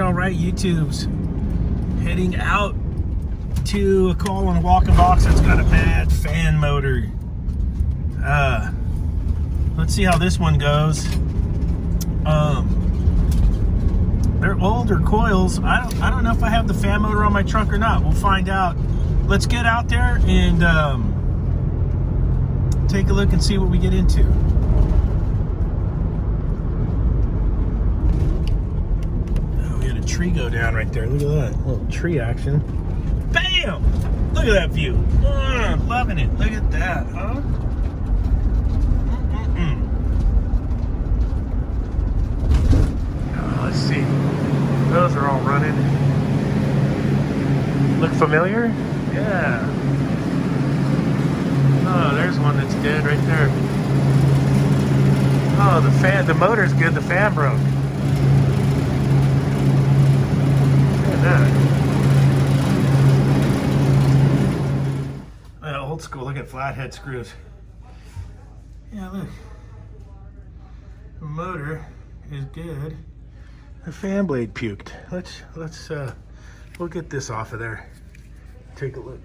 all right, YouTube's heading out to a call on a walk-in box that's got a bad fan motor. Let's see how this one goes. They're older coils. I don't know if I have the fan motor on my truck or not. We'll find out. Let's get out there and take a look and see what we get into. Oh, we had a tree go down right there. Look at that little tree action. Bam! Look at that view. Loving it. Look at that, huh? Let's see. Those are all running. Look familiar? Yeah. Oh, there's one that's dead right there. Oh, the motor's good. The fan broke. Look at that. Old school. Look at flathead screws. Yeah, look. The motor is good. The fan blade puked. Let's we'll get this off of there. Take a look.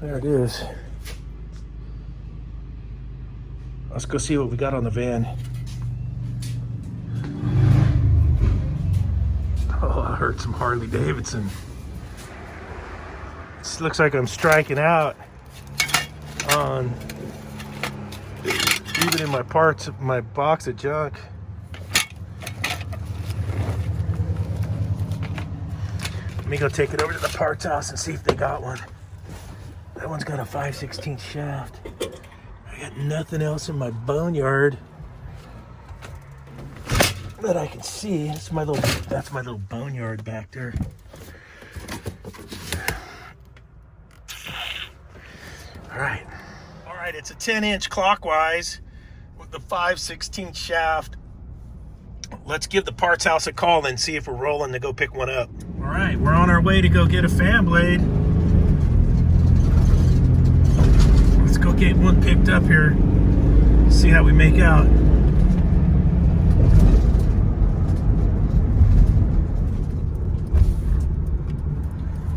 There it is. Let's go see what we got on the van. Oh, I heard some Harley Davidson. This looks like I'm striking out on even in my parts of my box of junk. Let me go take it over to the parts house and see if they got one. That one's got a 5/16 shaft. I got nothing else in my boneyard that I can see. That's my little boneyard back there. All right, it's a 10-inch clockwise with the 5/16 shaft. Let's give the parts house a call and see if we're rolling to go pick one up. All right, we're on our way to go get a fan blade. Let's go get one picked up here. See how we make out.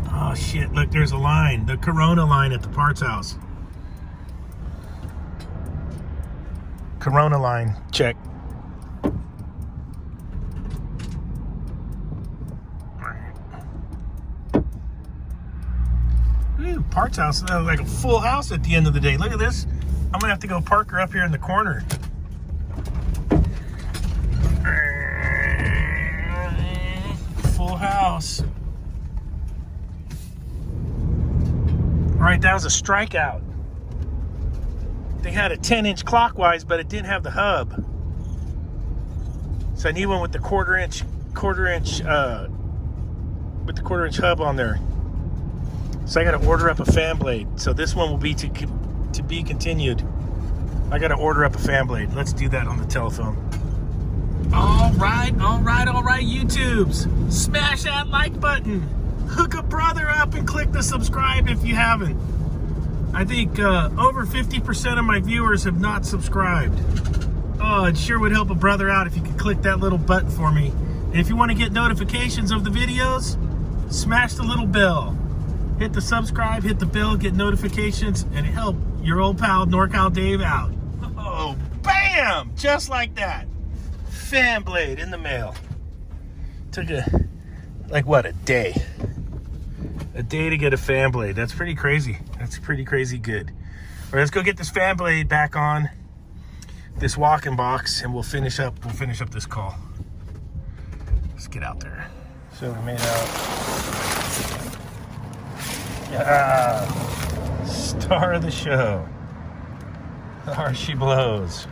Oh shit, look, there's a line. The Corona line at the parts house. Corona line, check. Ooh, parts house, like a full house at the end of the day. Look at this. I'm gonna have to go park her up here in the corner. Full house. All right, that was a strikeout. They had a 10-inch clockwise, but it didn't have the hub. So I need one with the quarter inch hub on there. So I got to order up a fan blade. So this one will be to be continued. I got to order up a fan blade. Let's do that on the telephone. All right, YouTubes. Smash that like button. Hook a brother up and click the subscribe if you haven't. I think over 50% of my viewers have not subscribed. Oh, it sure would help a brother out if you could click that little button for me. And if you want to get notifications of the videos, smash the little bell. Hit the subscribe, hit the bell, get notifications, and help your old pal NorCal Dave out. Oh, bam! Just like that. Fan blade in the mail. Took a day. A day to get a fan blade. That's pretty crazy. That's pretty crazy good. All right, let's go get this fan blade back on this walk-in box, and we'll finish up this call. Let's get out there. So we made out. Yeah, star of the show. There she blows.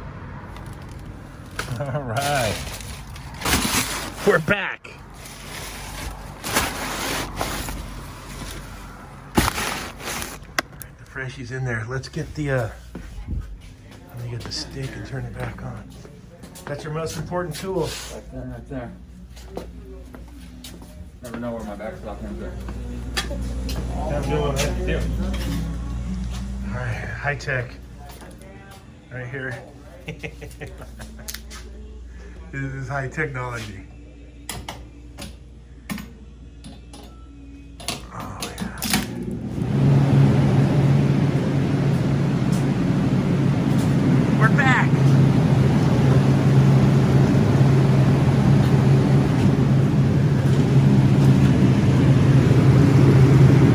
All right, we're back. The freshie's in there. Let's get the let me get the stick and turn it back on. That's your most important tool. Right there. Never know where my backstop ends are. I'm doing what I have to do. All right, high tech. Right here. This is high technology. Oh yeah. We're back.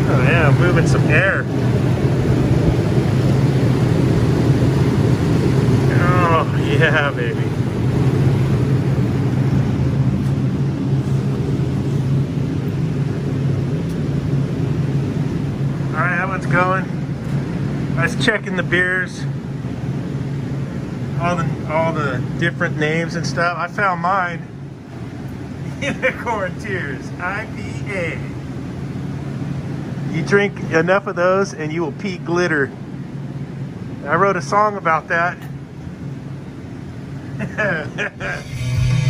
Oh yeah, I'm moving some air. Oh yeah, baby. All right, that one's going. I was checking the beers, all the different names and stuff. I found mine. Unicorn Tears IPA. You drink enough of those and you will pee glitter. I wrote a song about that.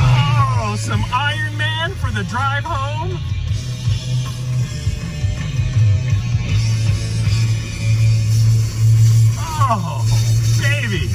Oh, some Iron Man for the drive home. Oh, baby.